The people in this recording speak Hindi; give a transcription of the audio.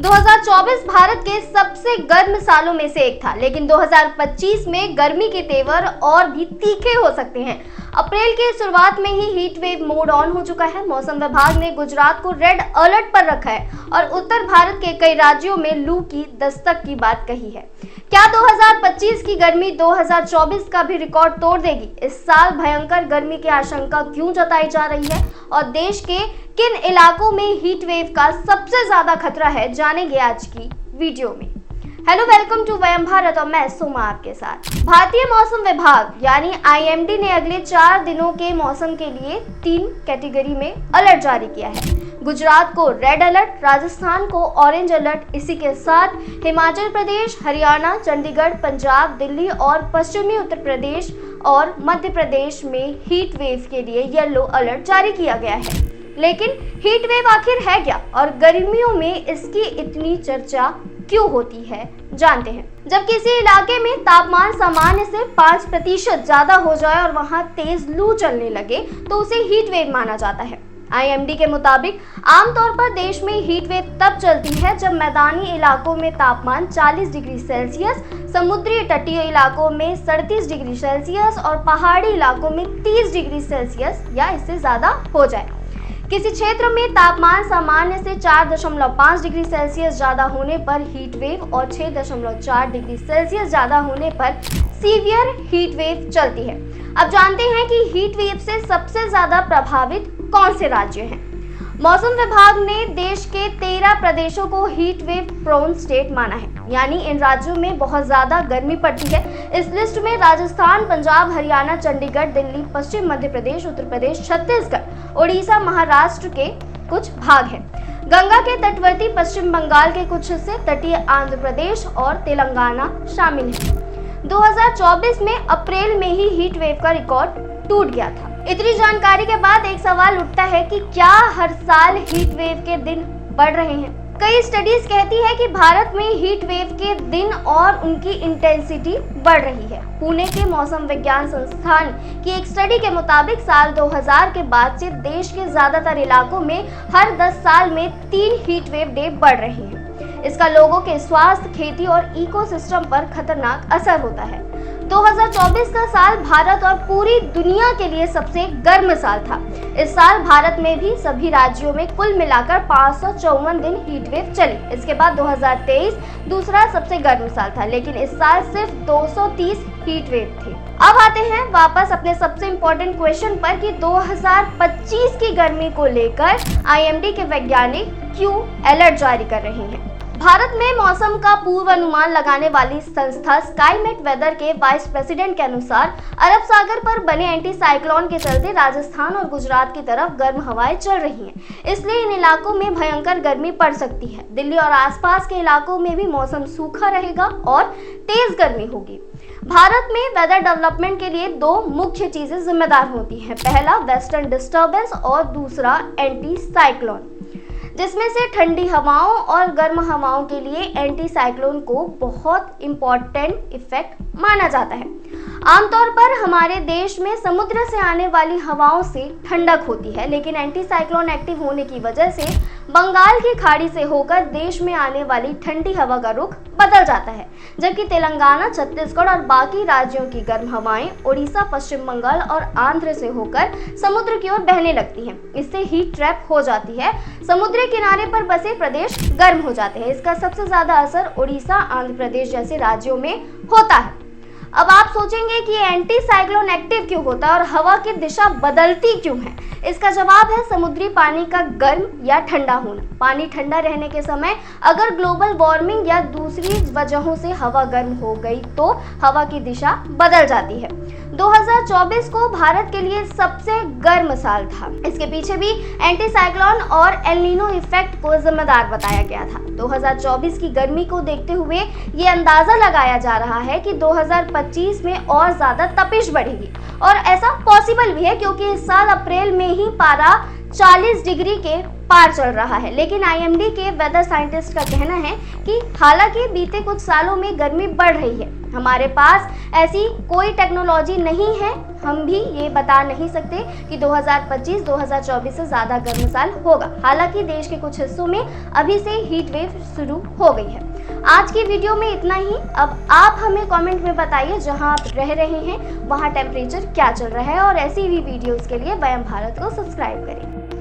2024 भारत के सबसे गर्म सालों में से एक था, लेकिन 2025 में गर्मी के तेवर और भी तीखे हो सकते हैं। अप्रैल की शुरुआत में ही हीट वेव मोड ऑन हो चुका है। मौसम विभाग ने गुजरात को रेड अलर्ट पर रखा है और उत्तर भारत के कई राज्यों में लू की दस्तक की बात कही है। क्या 2025 की गर्मी 2024 का भी रिकॉर्ड तोड़ देगी? इस साल भयंकर गर्मी की आशंका क्यों जताई जा रही है और देश के किन इलाकों में हीट वेव का सबसे ज्यादा खतरा है, जानेंगे आज की वीडियो में। हेलो, वेलकम टू वयम भारत और मैं सुमा आपके साथ। भारतीय मौसम विभाग यानी IMD ने अगले 4 दिनों के मौसम के लिए 3 कैटेगरी में अलर्ट जारी किया है। गुजरात को रेड अलर्ट, राजस्थान को ऑरेंज अलर्ट, इसी के साथ हिमाचल प्रदेश, हरियाणा, चंडीगढ़, पंजाब, दिल्ली और पश्चिमी उत्तर प्रदेश और मध्य प्रदेश में हीट वेव के लिए येलो अलर्ट जारी किया गया है। लेकिन हीट वेव आखिर है क्या और गर्मियों में इसकी इतनी चर्चा क्यों होती है, जानते हैं। जब किसी इलाके में तापमान सामान्य से 5% ज्यादा हो जाए और वहां तेज लू चलने लगे तो उसे हीट वेव माना जाता है। IMD के मुताबिक आमतौर पर देश में हीट वेव तब चलती है जब मैदानी इलाकों में तापमान 40 डिग्री सेल्सियस, समुद्री तटीय इलाकों में 37 डिग्री सेल्सियस और पहाड़ी इलाकों में 30 डिग्री सेल्सियस या इससे ज्यादा हो जाए। किसी क्षेत्र में तापमान सामान्य से 4.5 डिग्री सेल्सियस ज्यादा होने पर हीट वेव और 6.4 डिग्री सेल्सियस ज्यादा होने पर सीवियर हीट वेव चलती है। अब जानते हैं कि हीट वेव से सबसे ज्यादा प्रभावित कौन से राज्य हैं। मौसम विभाग ने देश के 13 प्रदेशों को हीट वेव प्रोन स्टेट माना है, यानी इन राज्यों में बहुत ज्यादा गर्मी पड़ती है। इस लिस्ट में राजस्थान, पंजाब, हरियाणा, चंडीगढ़, दिल्ली, पश्चिम मध्य प्रदेश, उत्तर प्रदेश, छत्तीसगढ़, उड़ीसा, महाराष्ट्र के कुछ भाग हैं। गंगा के तटवर्ती पश्चिम बंगाल के कुछ हिस्से, तटीय आंध्र प्रदेश और तेलंगाना शामिल हैं। 2024 में अप्रैल में ही हीट वेव का रिकॉर्ड टूट गया था। इतनी जानकारी के बाद एक सवाल उठता है कि क्या हर साल हीट वेव के दिन बढ़ रहे हैं? कई स्टडीज कहती है कि भारत में हीट वेव के दिन और उनकी इंटेंसिटी बढ़ रही है। पुणे के मौसम विज्ञान संस्थान की एक स्टडी के मुताबिक साल 2000 के बाद से देश के ज्यादातर इलाकों में हर 10 साल में 3 हीट वेव डे बढ़ रहे हैं। इसका लोगों के स्वास्थ्य, खेती और इकोसिस्टम पर खतरनाक असर होता है। 2024 का साल भारत और पूरी दुनिया के लिए सबसे गर्म साल था। इस साल भारत में भी सभी राज्यों में कुल मिलाकर 554 दिन हीट वेव चली। इसके बाद 2023 दूसरा सबसे गर्म साल था, लेकिन इस साल सिर्फ 230 हीट वेव थे। अब आते हैं वापस अपने सबसे इम्पोर्टेंट क्वेश्चन पर कि 2025 की गर्मी को लेकर IMD के वैज्ञानिक क्यों अलर्ट जारी कर रहे हैं। भारत में मौसम का पूर्वानुमान लगाने वाली संस्था स्काईमेट वेदर के वाइस प्रेसिडेंट के अनुसार अरब सागर पर बने एंटी साइक्लोन के चलते राजस्थान और गुजरात की तरफ गर्म हवाएं चल रही हैं। इसलिए इन इलाकों में भयंकर गर्मी पड़ सकती है। दिल्ली और आसपास के इलाकों में भी मौसम सूखा रहेगा और तेज गर्मी होगी। भारत में वेदर डेवलपमेंट के लिए 2 मुख्य चीजें जिम्मेदार होती हैं। पहला वेस्टर्न डिस्टर्बेंस और दूसरा एंटी साइक्लोन, जिसमें से ठंडी हवाओं और गर्म हवाओं के लिए एंटी साइक्लोन को बहुत इंपॉर्टेंट इफेक्ट माना जाता है। आमतौर पर हमारे देश में समुद्र से आने वाली हवाओं से ठंडक होती है, लेकिन एंटी साइक्लोन एक्टिव होने की वजह से बंगाल की खाड़ी से होकर देश में आने वाली ठंडी हवा का रुख बदल जाता है, जबकि तेलंगाना, छत्तीसगढ़ और बाकी राज्यों की गर्म हवाएं उड़ीसा, पश्चिम बंगाल और आंध्र से होकर समुद्र की ओर बहने लगती हैं। इससे हीट ट्रैप हो जाती है। समुद्री किनारे पर बसे प्रदेश गर्म हो जाते हैं। इसका सबसे ज्यादा असर उड़ीसा, आंध्र प्रदेश जैसे राज्यों में होता है। अब आप सोचेंगे कि एंटी साइक्लोन एक्टिव क्यों होता है और हवा की दिशा बदलती क्यों है? इसका जवाब है समुद्री पानी का गर्म या ठंडा होना। पानी ठंडा रहने के समय अगर ग्लोबल वार्मिंग या दूसरी वजहों से हवा गर्म हो गई तो हवा की दिशा बदल जाती है। 2024 को भारत के लिए सबसे गर्म साल था। इसके पीछे भी एंटी साइक्लोन और एल नीनो इफेक्ट को जिम्मेदार बताया गया था। 2024 की गर्मी को देखते हुए ये अंदाजा लगाया जा रहा है कि 2025 में और ज्यादा तपिश बढ़ेगी और ऐसा पॉसिबल भी है क्योंकि इस साल अप्रैल में ही पारा 40 डिग्री के पार चल रहा है। लेकिन IMD के वेदर साइंटिस्ट का कहना है कि हालांकि बीते कुछ सालों में गर्मी बढ़ रही है, हमारे पास ऐसी कोई टेक्नोलॉजी नहीं है, हम भी ये बता नहीं सकते कि 2025-2024 से ज़्यादा गर्म साल होगा। हालांकि देश के कुछ हिस्सों में अभी से हीट वेव शुरू हो गई है। आज की वीडियो में इतना ही। अब आप हमें कमेंट में बताइए जहां आप रह रहे हैं वहां टेम्परेचर क्या चल रहा है, और ऐसी ही वीडियोस के लिए वयम भारत को सब्सक्राइब करें।